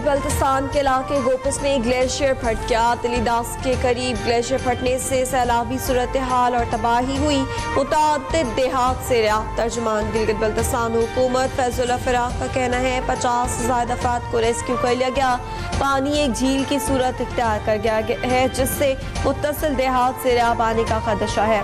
बल्तिस्तान के इलाके गोपस में ग्लेशियर फट गया। तिलीदास के करीब ग्लेशियर फटने से सैलाबी सूरत हाल और तबाही हुई। मुताद्दिद देहात से रहा। तर्जुमान गिलगित बल्तिस्तान हुकूमत फैजुल्लाह फिराक का कहना है 50 से ज्यादा अफराद को रेस्क्यू कर लिया गया। पानी एक झील की सूरत इख्तियार कर गया है जिससे मुत्तसिल देहात से रहा पाने का खदशा है।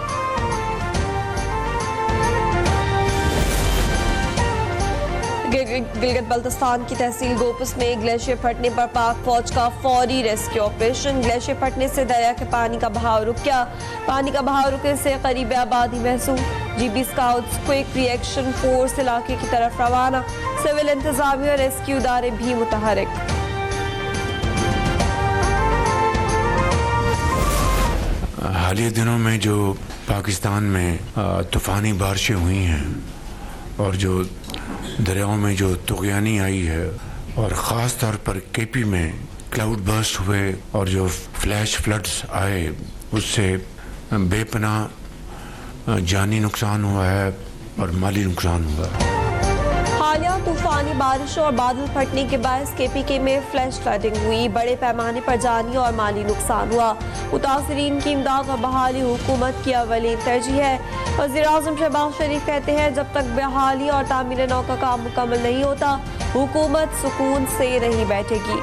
गिलगित बल्तिस्तान की तहसील गोपस में ग्लेशियर फटने पर पाक फौज का फौरी रेस्क्यू ऑपरेशन। ग्लेशियर फटने से दरिया के पानी का बहाव रुक गया। पानी का बहाव रुकने से करीब आबादी महसूस। GB scouts quick reaction force इलाके की तरफ रवाना। सिविल इंतजामिया और रेस्क्यू इदारे भी मुतहरिक। हालिया दिनों में जो पाकिस्तान में तूफानी बारिशें हुई हैं और जो दरियाओं में जो तुग़यानी आई है और ख़ास तौर पर केपी में क्लाउड बर्स्ट हुए और जो फ्लैश फ्लड्स आए उससे बेपनाह जानी नुकसान हुआ है और माली नुकसान हुआ है। हालिया तूफानी बारिश और बादल फटने के बायस केपीके में फ्लैश फ्लडिंग हुई। बड़े पैमाने पर जानी और माली नुकसान हुआ। मुतासरीन की इमदाद और बहाली हुकूमत की अव्वलीन तरजीह है। वज़ीर-ए-आज़म शहबाज शरीफ कहते हैं जब तक बहाली और तामीर नौ का काम मुकम्मल नहीं होता हुकूमत सुकून से नहीं बैठेगी।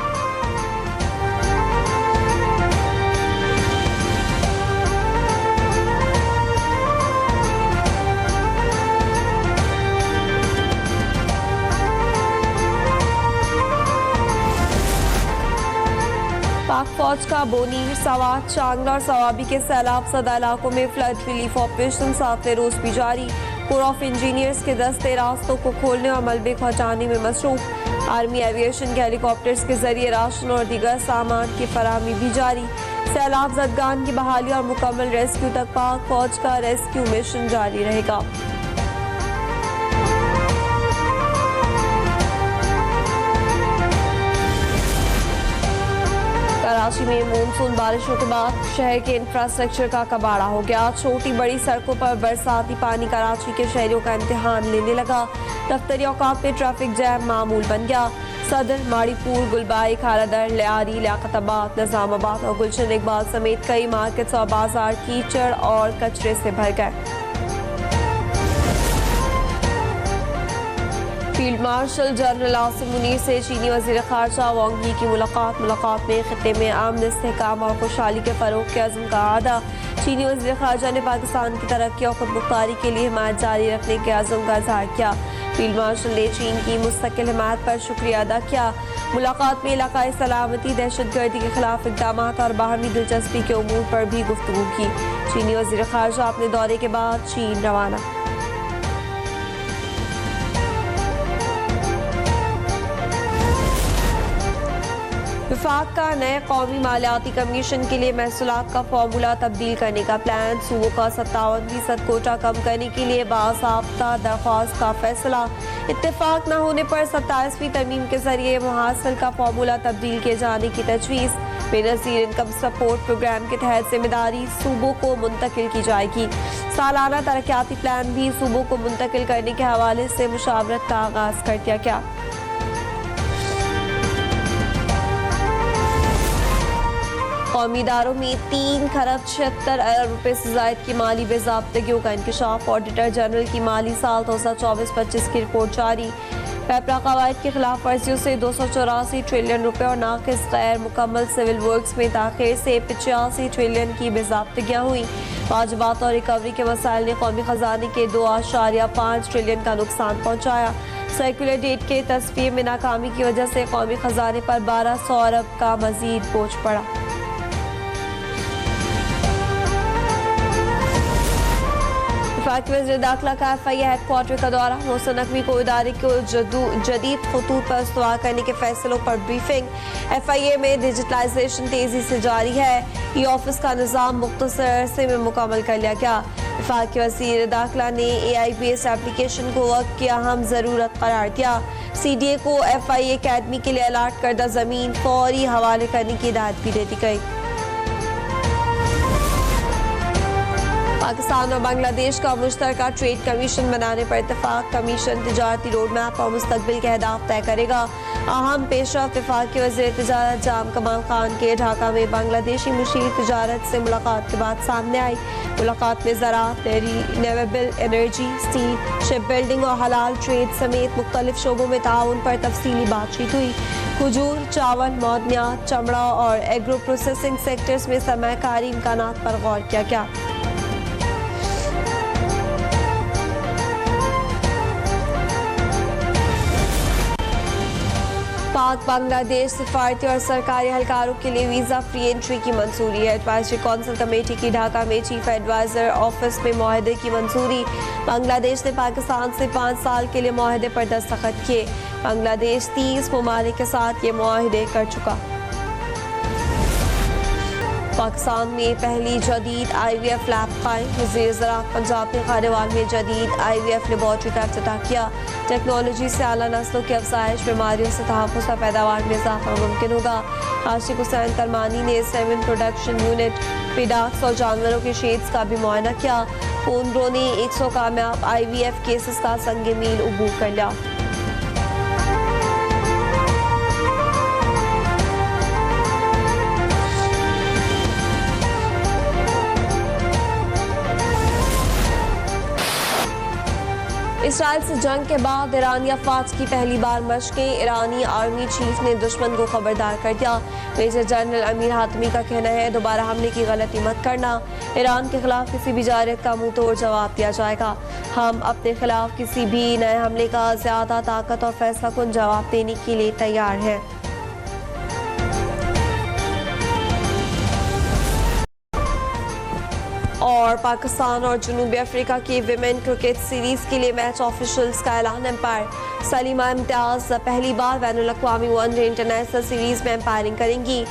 पाक फौज का बोनीर, सवात, चांगला और सवाबी के सैलाब सदा इलाकों में फ्लड रिलीफ ऑपरेशन 7वें रोज भी जारी। कोर ऑफ इंजीनियर्स के दस्ते रास्तों को खोलने और मलबे को हटाने में मसरूफ। आर्मी एविएशन के हेलीकॉप्टर्स के जरिए राशन और दीगर सामान की फराहमी भी जारी। सैलाब ज़दगान की बहाली और मुकम्मल रेस्क्यू तक पाक फौज का रेस्क्यू मिशन जारी रहेगा। कराची में मानसून बारिशों के बाद शहर के इंफ्रास्ट्रक्चर का कबाड़ा हो गया। छोटी बड़ी सड़कों पर बरसाती पानी कराची के शहरियों का इम्तिहान लेने लगा। दफ्तरी औकात में ट्रैफिक जैम मामूल बन गया। सदर, माड़ीपुर, गुलबाई, खालादर, लियारी, लियाकताबाद, निजामाबाद और गुलशन इकबाल समेत कई मार्केट्स और बाजार कीचड़ और कचरे से भर गए। Field marshal general Asim Munir से चीनी वज़ीर ख़ारजा वांग यी की मुलाकात में खित्ते में अमन, इस्तेहकाम और खुशहाली के फ़रोग़ के अज़्म का आदा। चीनी वज़ीर ख़ारजा ने पाकिस्तान की तरक्की और खुदमुख्तारी के लिए हिमायत जारी रखने के अज़्म का इज़हार किया। फील्ड मार्शल ने चीन की मुस्तकिल हिमायत पर शुक्रिया अदा किया। मुलाकात में इलाकाई सलामती, दहशतगर्दी के खिलाफ इक़दाम और बाहमी दिलचस्पी के उमूर पर भी गुफ्तगू की। चीनी वज़ीर ख़ारजा अपने दौरे के बाद चीन रवाना। वफाक का नए कौमी मालियाती कमीशन के लिए महसूलात का फार्मूला तब्दील करने का प्लान। सूबों का 57% कोटा कम करने के लिए बाज़ाब्ता दरख्वास्त का फैसला। इत्तेफाक न होने पर 27वीं तरमीम के जरिए मुहासिल का फार्मूला तब्दील किए जाने की तजवीज़। बेनज़ीर इनकम सपोर्ट प्रोग्राम के तहत जिम्मेदारी सूबों को मुंतकिल की जाएगी। सालाना तरक्याती प्लान भी सूबों को मुंतकिल करने के हवाले से मुशावरत का आगाज़ कर दिया गया। कौमी इदारों में 3 खरब 76 अरब रुपए से जायद की माली बेज़ाब्तगियों का इंकशाफ। ऑडिटर जनरल की माली साल 2024-25 की रिपोर्ट जारी। पैपरा कवायद की खिलाफ वर्जियों से 284 ट्रिलियन रुपए और नाकिस गैर मुकम्मल सिविल वर्क्स में ताख़ीर से 85 ट्रिलियन की बेज़ाब्तगियाँ हुई। वाजिबात और रिकवरी के मसाइल ने कौमी खजाने के 2.5 ट्रिलियन का नुकसान पहुँचाया। सर्कुलर डेट के तस्वीर में नाकामी की वजह से कौमी खजाने पर 1200 अरब का मजीद बोझ पड़ा। वफाकी वज़ीर दाखिला का FIA हेडक्वार्टर का दौरा। मोहसिन नकवी को इदारे को जदीद खतूत पर इस्तवा करने के फैसलों पर ब्रीफिंग। FIA में डिजिटलाइजेशन तेजी से जारी है। ई ऑफिस का निज़ाम मुख्तसर अरसे में मुकम्मल कर लिया गया। वफाकी वज़ीर दाखिला ने AIBS एप्लीकेशन को वक्त की अहम ज़रूरत करार दिया। CDA को FIA अकेडमी के लिए अलाट करदा ज़मीन फौरी हवाले करने की हिदायत भी दे दी गई। पाकिस्तान और बांग्लादेश का मुश्तरका ट्रेड कमीशन बनाने पर इत्तेफाक। कमीशन तिजारती रोड मैप और मुस्तकबिल के अहदाफ तय करेगा। अहम पेशरफ्त वफाकी वज़ीर तिजारत जाम कमाल खान के ढाका में बांग्लादेशी मुशीर तिजारत से मुलाकात के बाद सामने आई। मुलाकात में ज़राअत, renewable energy, steel, ship building और हलाल ट्रेड समेत मुख्तलिफ शोबों में ताउन पर तफसीली बातचीत हुई। खजूर, चावल, मौदनियात, चमड़ा और एग्रो प्रोसेसिंग सेक्टर्स में सरमायाकारी इम्कानात पर गौर किया गया। पाक बांग्लादेश सिफारती और सरकारी एहलकारों के लिए वीज़ा फ्री एंट्री की मंजूरी है। एडवाइजरी कौंसिल कमेटी की ढाका में चीफ एडवाइजर ऑफिस में मुआहदे की मंजूरी। बांग्लादेश ने पाकिस्तान से 5 साल के लिए मुआहदे पर दस्तखत किए। बांग्लादेश 30 ममालिक के साथ ये मुआहदे कर चुका। पाकिस्तान में पहली जदीद IVF लैब कायम। वज़ीर ज़राअत पंजाब ने खानेवाल में जदीद IVF लेबॉर्ट्री का इफ्तिताह किया। टेक्नोलॉजी से आला नस्लों की अफजाइश, बीमारियों से तहफ़्फ़ुज़ और पैदावार में इजाफा मुमकिन होगा। आशिक हुसैन करमानी ने 7 प्रोडक्शन यूनिट फीडाक्स और जानवरों के शेड्स का भी मुआयना किया। पूनरों ने 100 कामयाब IVF केसेस का संग मील अबूर कर लिया। इसराइल से जंग के बाद ईरानी अफवाज की पहली बार मशकें। ईरानी आर्मी चीफ ने दुश्मन को खबरदार कर दिया। मेजर जनरल अमीर हातमी का कहना है, दोबारा हमले की गलती मत करना। ईरान के खिलाफ किसी भी जारत का मुंह तोड़ जवाब दिया जाएगा। हम अपने खिलाफ किसी भी नए हमले का ज्यादा ताकत और फैसला कुन जवाब देने के लिए तैयार है। और पाकिस्तान और जनूबी अफ्रीका की विमेन क्रिकेट सीरीज के लिए मैच ऑफिशियल्स का ऐलान। एम्पायर सलीमा इम्तियाज पहली बार बैनुल-अक़वामी वनडे इंटरनेशनल सीरीज में एम्पायरिंग करेंगी।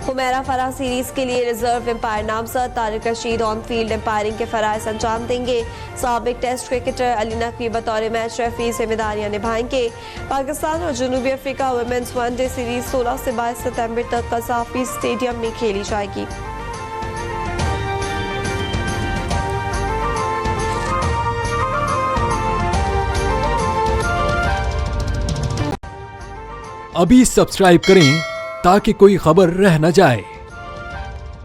हुमैरा फराह सीरीज के लिए रिजर्व एम्पायर नामजद। तारिक रशीद ऑन फील्ड एम्पायरिंग के फराइज अंजाम देंगे। साबिक टेस्ट क्रिकेटर अली नकवी बतौर मैच रेफरी जिम्मेदारियां निभाएंगे। पाकिस्तान और जनूबी अफ्रीका वुमेन्स वनडे सीरीज 16 से 22 सितंबर तक कसाफी स्टेडियम में खेली जाएगी। अभी सब्सक्राइब करें ताकि कोई खबर रह न जाए।